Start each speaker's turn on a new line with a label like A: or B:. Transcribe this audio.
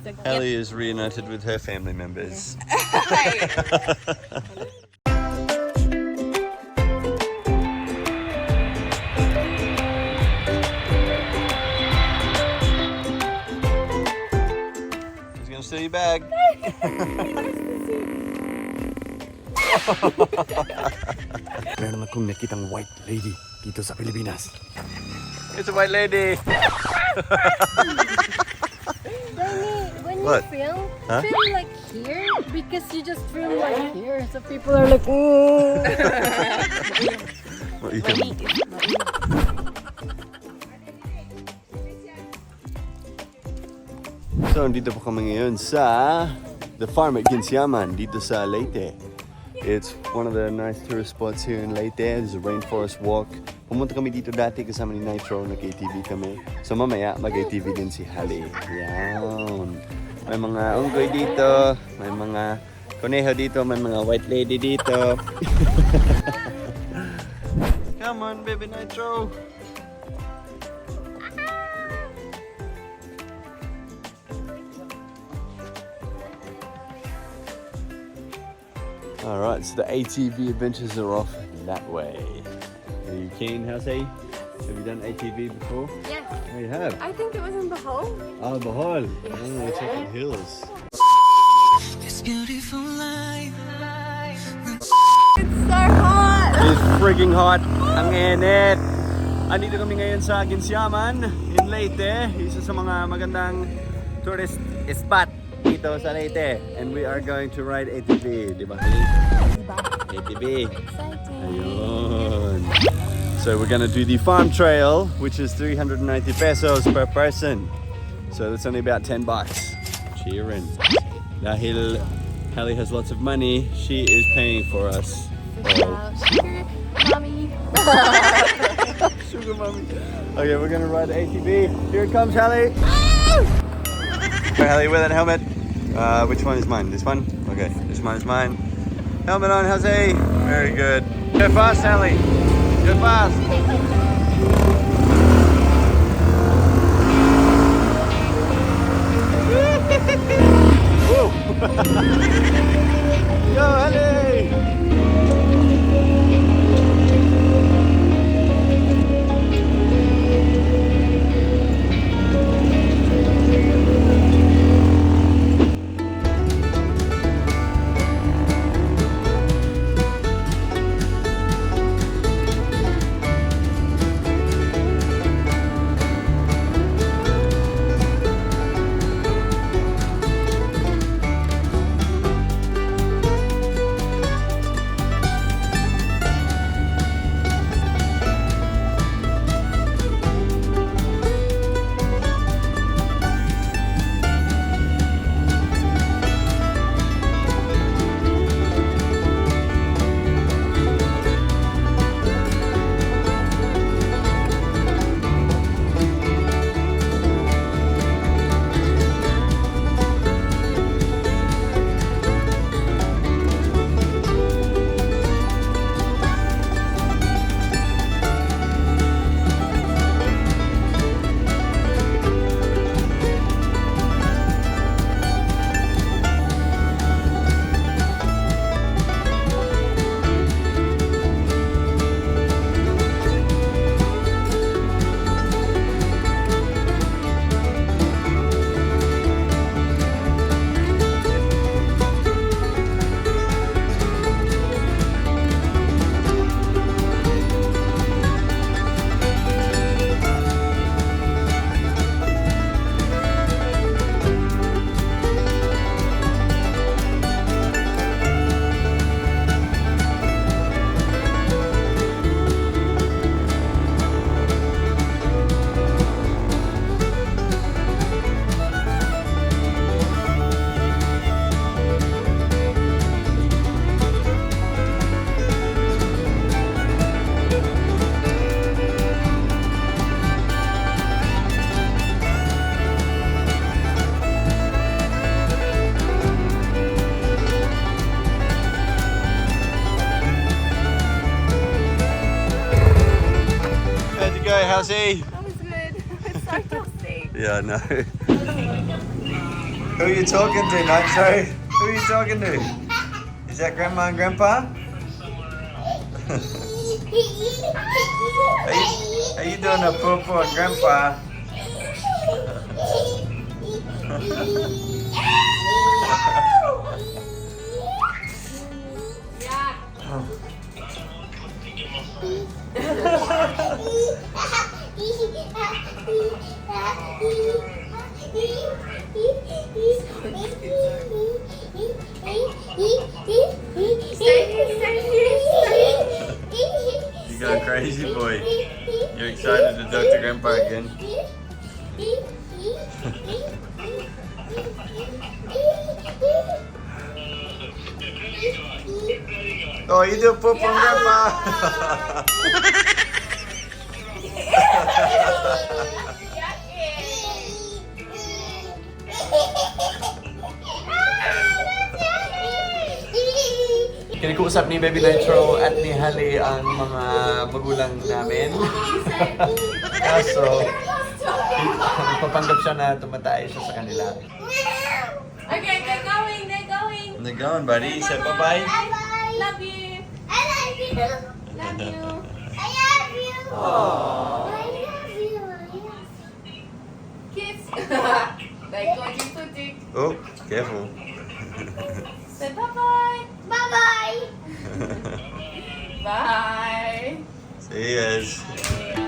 A: Halle is reunited with her family members. He's gonna steal your bag.
B: Meron akong nakitang white lady dito sa Pilipinas.
A: It's a white lady.
C: When
A: What?
C: you film,
A: Huh?
C: film like here because you just film like here, so people are like,
A: What you doing? So, nandito po kami ngayon sa the farm at Ginsiaman, dito sa Leyte. It's one of the nice tourist spots here in Leyte. There's a rainforest walk. Pumunta kami dito dati kasama ni Nitro, nag-ATV kami. So mamaya mag-ATV din si Halle. Yan. May mga unggoy dito, may mga koneho dito, may mga white lady dito. Come on, baby Nitro. Alright, so the ATV adventures are off that way. Are you keen, Hasse? Have you done ATV before?
C: yeah.
A: Oh, you have?
C: I think it was in Bahol.
A: Oh, Bahol. Oh, check the hills.
D: This beautiful life.
C: It's so hot.
A: It's freaking hot. Ang init. Andito kami ngayon sa Ginsiaman in Leyte. Isa sa mga magandang tourist spot dito sa Leyte. And we are going to ride ATV. Di ba, Halle? ATV.
C: Exciting.
A: Ayun. So we're gonna do the farm trail, which is 390 pesos per person. So that's only about 10 bucks. Cheering. Dahil Halle has lots of money, she is paying for us.
C: Sugar mommy.
A: Sugar mommy. Okay, we're gonna ride the ATV. Here it comes, Halle. Halle, wear that helmet. Which one is mine? This one? Okay, this one is mine. Helmet on, Jose. Very good. Go fast, Halle. Go fast. Woo. Go, Halle. How's he?
C: That was good. It's so toxic.
A: Yeah, I know. Who are you talking to, Nitro? Who are you talking to? Is that Grandma and Grandpa? Are you doing a poo on Grandpa? You going crazy, boy? You're excited to talk to Grandpa again? Oh, you do poop on Grandpa! Kinikuusap ni Baby Nitro at ni Halle ang mga magulang namin. Kaso, papanggap siya na tumatay siya sa kanila.
C: Okay, they're going, they're going.
A: They're going, buddy. Say bye-bye.
C: Love you.
E: I love you.
C: Love you.
E: I love you. I love you.
C: Kiss. Like what you put it.
A: Oh, careful.
C: Say bye-bye.
E: Bye-bye.
C: Bye.
A: See you guys.
C: Yeah.